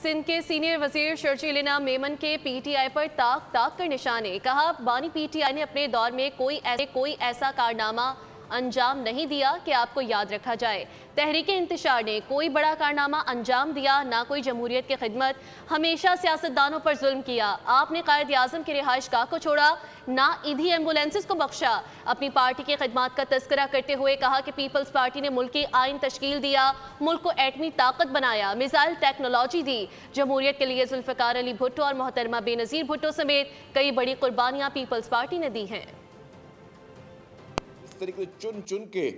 सिंध के सीनियर वजीर शर्जील इनाम मेमन के पीटीआई पर ताक ताक कर निशाने। कहा, बानी पीटीआई ने अपने दौर में कोई ऐसा कारनामा अंजाम नहीं दिया कि आपको याद रखा जाए। तहरीके इंतशार ने कोई बड़ा कारनामा अंजाम दिया, ना कोई जमहूरियत की खिदमत। हमेशा सियासतदानों पर जुल्म किया। आपने कायद आज़म की रिहाइश गाह को छोड़ा, ना ईदी एम्बुलेंसेस को बख्शा। अपनी पार्टी की खिदमत का तस्करा करते हुए कहा कि पीपल्स पार्टी ने मुल्क की आइन तश्कील दिया, मुल्क को एटमी ताकत बनाया, मिसाइल टेक्नोलॉजी दी। जमहूरियत के लिए जुल्फ़िकार अली भुट्टो और मोहतरमा बेनज़ीर भुट्टो समेत कई बड़ी कुर्बानियां पीपल्स पार्टी ने दी हैं। तरीके से चुन चुन के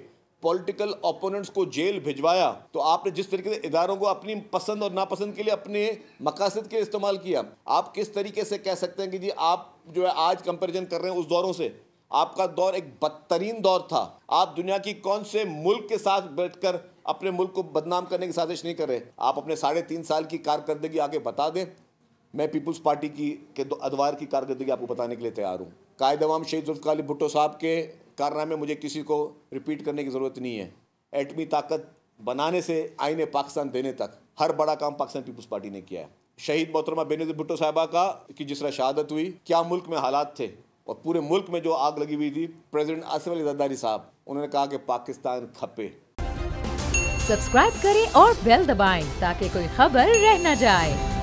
पॉलिटिकल ओपोनेंट्स को जेल भिजवाया, तो आपने जिस तरीके से इदारों को अपनी पसंद और नापसंद के लिए अपने मकासद के इस्तेमाल किया, आप किस तरीके से कह सकते हैं कि जी आप जो है आज कंपैरिजन कर रहे हैं उस दौरों से? आपका दौर एक बदतरीन दौर था। आप दुनिया की कौन से मुल्क के साथ बैठकर अपने मुल्क को बदनाम करने की साजिश नहीं कर रहे? आप अपने 3.5 साल की कारकर्दगी आगे बता दें। मैं पीपल्स पार्टी के अदवार की कारकर्दगी आपको बताने के लिए तैयार हूँ। कायद अवाम शहीद जुल्फ़िकार अली भुट्टो साहब के कारनामे मुझे किसी को रिपीट करने की ज़रूरत नहीं है। एटमी ताकत बनाने से आईने पाकिस्तान देने तक हर बड़ा काम पाकिस्तान पीपल्स पार्टी ने किया है। शहीद मोहतरमा बेनज़ीर भुट्टो साहिबा की जिस तरह शहादत हुई, क्या मुल्क में हालात थे और पूरे मुल्क में जो आग लगी हुई थी, प्रेसिडेंट आसिफ अली ज़रदारी साहब उन्होंने कहा कि पाकिस्तान खपे। सब्सक्राइब करें और बेल दबाएं ताकि कोई खबर रह न जाए।